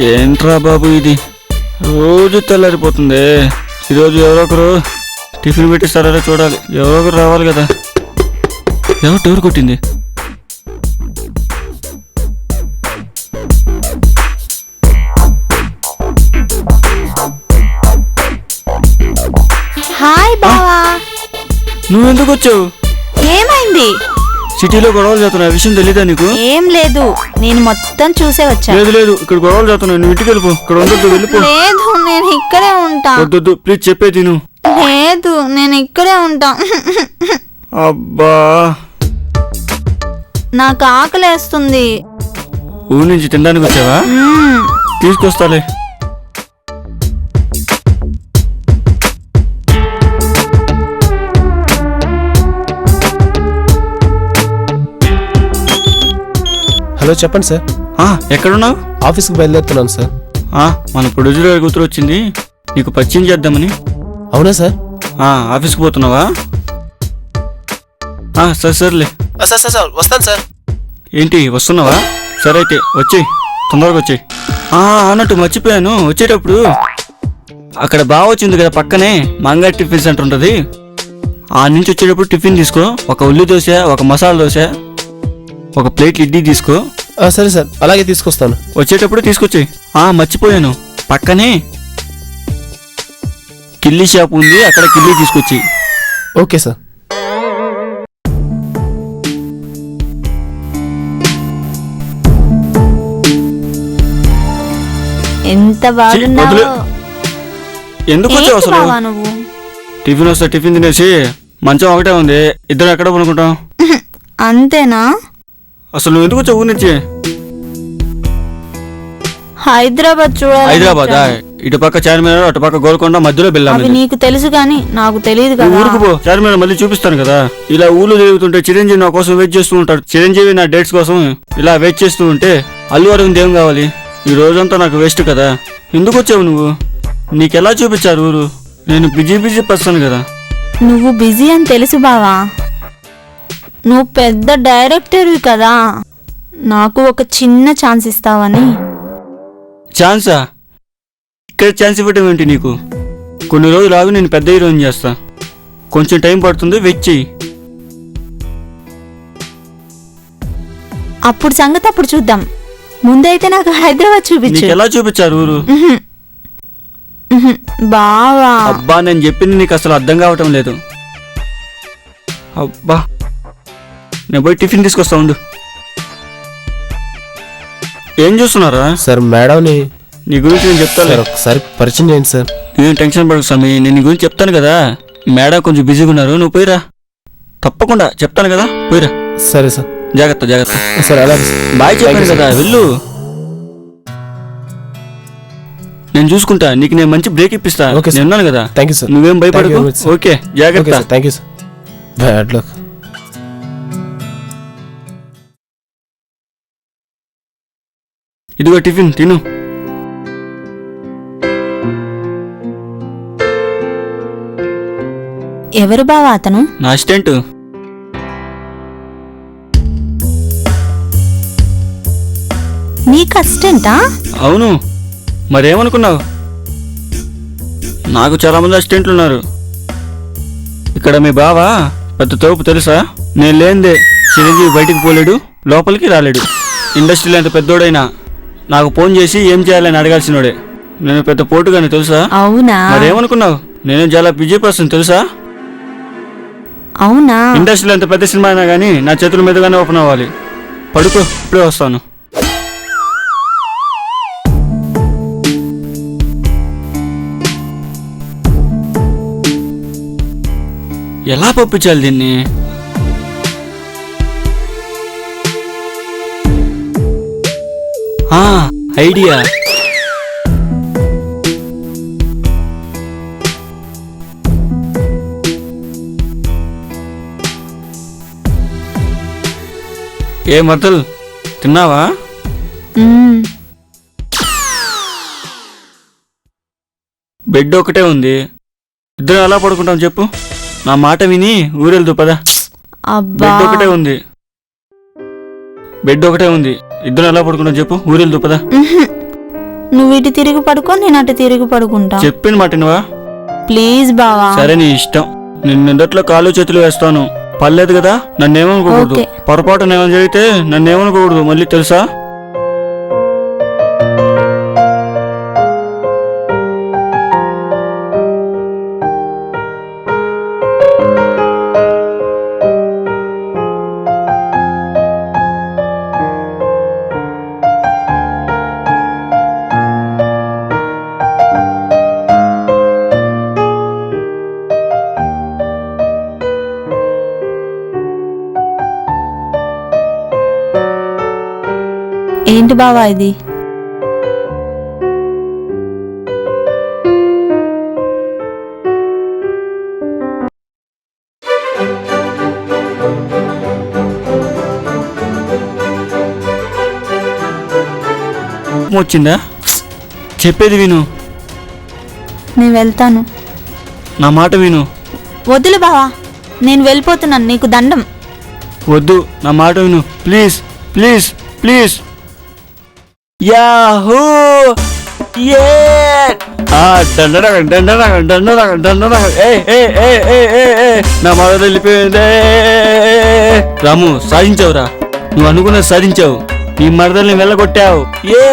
ఏంట్రా బాబు ఇది రోజు తెల్లారిపోతుంది. ఈరోజు ఎవరో ఒకరు టిఫిన్ పెట్టిస్తారో చూడాలి. ఎవరో ఒకరు రావాలి కదా. ఎవరు డోర్ కొట్టింది? హాయ్ బావా. నువ్వెందుకు వచ్చావు? ఏమైంది? సిటీలో గొడవలు చేస్తున్నా విషయం తెలీదా నీకు? ఏం లేదు, నేను మొత్తం చూసే వచ్చా. లేదు లేదు, ఇక్కడ గొడవలు చేస్తున్నావు. నువ్వు ఇంటికి వెళ్ళిపో. ఇక్కడ ఉండొద్దు, వెళ్ళిపో. లేదు, నేను ఇక్కడే ఉంటా. వద్దొద్దు, ప్లీజ్ చెప్పే తిను. లేదు, నేను ఇక్కడే ఉంటా. అబ్బా, నాకు ఆకలేస్తుంది. ఊరి నుంచి తినడానికి వచ్చావా? తీసుకొస్తాలే. హలో, చెప్పండి సార్. ఎక్కడున్నావు? ఆఫీస్కి బయలుదేరుతున్నాను సార్. మన ప్రొడ్యూసర్ గారి కూతురు వచ్చింది, నీకు పరిచయం చేద్దామని. అవునా సార్? ఆఫీస్కి పోతున్నావా? సర్లే. సార్ సార్ సార్ వస్తాను సార్. ఏంటి వస్తున్నావా? సరే అయితే వచ్చేయి, తొందరగా వచ్చేయి. అన్నట్టు మర్చిపోయాను, వచ్చేటప్పుడు అక్కడ బాగా వచ్చింది కదా పక్కనే మంగా టిఫిన్ సెంటర్ ఉంటుంది. ఆ నుంచి వచ్చేటప్పుడు టిఫిన్ తీసుకో. ఒక ఉల్లి దోశ, ఒక మసాలా దోశ, ఒక ప్లేట్ ఇడ్లీ తీసుకో. సరే సార్, అలాగే తీసుకొస్తాను. వచ్చేటప్పుడు తీసుకొచ్చి. మర్చిపోయాను, పక్కనే కిల్లీ షాప్ ఉంది, అక్కడ కిల్లీ తీసుకొచ్చి. Okay sir. ఎంత బాగున్నావు. ఎందుకు వచ్చావు అసలు? నువ్వు టిఫిన్ వస్తే టిఫిన్ తినేసి మంచం ఒకటే ఉంది, ఇద్దరు ఎక్కడ పనుకుంటాం? అంతేనా? అసలు నువ్వు ఎందుకు వచ్చావు ఊరి నుంచి? హైదరాబాద్ చూడాలి. హైదరాబాద్? ఇటు పక్క చార్మినార్, అటు పక్క గోల్కొండ, మధ్యలో బెల్లం. నీకు తెలుసు కానీ నాకు తెలియదు కదా. ఊరుకు పో, చార్మినార్ మళ్ళీ చూపిస్తాను కదా. ఇలా ఊళ్ళో తిరుగుతుంటే చిరంజీవి నా కోసం వెయిట్ చేస్తూ ఉంటాడు. చిరంజీవి నా డేట్స్ కోసం ఇలా వెయిట్ చేస్తూ ఉంటే అల్లు అరవింద్ ఏం కావాలి? ఈ రోజంతా నాకు వేస్ట్ కదా. ఎందుకు వచ్చావు నువ్వు? నీకెలా చూపించారు ఊరు? నేను బిజీ పర్సన్ కదా. నువ్వు బిజీ అని తెలుసు బావా. నువ్వు పెద్ద డైరెక్టర్వి కదా, నాకు ఒక చిన్న ఛాన్స్ ఇస్తావని. ఛాన్సా? ఇక్కడ ఛాన్స్ ఇవ్వటం ఏంటి నీకు? కొన్ని రోజులు ఆగి నేను పెద్ద హీరోయిన్ చేస్తా. కొంచెం టైం పడుతుంది, వెయిట్ చెయ్యి. అప్పుడు సంగతి అప్పుడు చూద్దాం. ముందైతే నాకు హైదరాబాద్ చూపించు. ఎలా చూపించారు ఊరు? బావా, అబ్బా, నేను చెప్పింది నీకు అసలు అర్థం కావటం లేదు. అబ్బా, నేను పోయి టిఫిన్ తీసుకొస్తా ఉండు. ఏం చూస్తున్నారా? సార్, మేడంని నీ గురించి నేను చెప్తాను. ఒకసారి పరిచయం చేయండి సార్. నేను టెన్షన్ పడకు స్వామి, నేను నీ గురించి చెప్తాను కదా. మేడం కొంచెం బిజీగా ఉన్నారు, నువ్వు పోయిరా. తప్పకుండా చెప్తాను కదా, పోయిరా. సరే సార్. జాగ్రత్త జాగ్రత్త. సరే, అలాగే. బాయ్ చెప్పాను కదా, వెళ్ళు. నేను చూసుకుంటా, నీకు నేను మంచి బ్రేక్ ఇప్పిస్తా. నేను ఉన్నాను కదా. Thank you sir. నువ్వేం భయపడకు. ఓకే, జాగ్రత్త. Thank you sir. Bad luck. ఇదిగో టిఫిన్ తిను. ఎవరు బావా అతను? నా అసిస్టెంట్. నీకు అసిస్టెంటా? అవును, మరేమనుకున్నావు? నాకు చాలా మంది అసిస్టెంట్లు ఉన్నారు. ఇక్కడ మీ బావ పెద్ద తోపు తెలుసా? నేను లేనిదే చిరంజీవి బయటికి పోలేడు, లోపలికి రాలేడు. ఇండస్ట్రీలో ఎంత పెద్దోడైనా నాకు ఫోన్ చేసి ఏం చేయాలని అడగాల్సినోడే. నేను పెద్ద పోటుగాని తెలుసా? అవునా? మరేమనుకున్నావు? నేను చాలా బిజీ పర్సన్ తెలుసా? అవునా? ఇండస్ట్రీలో ఎంత పెద్ద సినిమా అయినా కానీ నా చేతుల మీదుగానే ఓపెన్ అవ్వాలి. పడుకో, ఇప్పుడే వస్తాను. ఎలా పంపించాలి దీన్ని? ఐడియా. ఏ మతల్, తిన్నావా? బెడ్ ఒకటే ఉంది, ఇద్దరు ఎలా పడుకుంటాం చెప్పు? నా మాట విని ఊరెళ్దు పదా. బెడ్ ఒకటే ఉంది, ఇద్దరు ఎలా పడుకుంటాం చెప్పు? ఊరెళ్దు పదా. నువ్వు ఇటు తిరిగి పడుకో, నేను అటు తిరిగి పడుకుంటా. చెప్పిన మాటినవా? ప్లీజ్ బావా. సరే నీ ఇష్టం. నిన్ను నిద్దట్లో కాలు చేతులు వేస్తాను. పర్లేదు కదా? నన్నేమనుకోకూడదు. ఓకే. పొరపాటున ఏమైనా జరిగితే నన్నేమనుకోకూడదు మళ్ళీ, తెలుసా? ఏంటి బావా ఇది? వచ్చిందా? చెప్పేది విను. నేను వెళ్తాను. నా మాట విను. వద్దులు బావా, నేను వెళ్ళిపోతున్నాను. నీకు దండం. వద్దు, నా మాట విను ప్లీజ్ ప్లీజ్ ప్లీజ్. యాహూ! ఏ నా మాట వెళ్ళిపోయిందే. రాము, సాధించావురా. నువ్వు అనుకున్నది సాధించావు. నీ మరదల్ని వెళ్ళగొట్టావు. ఏ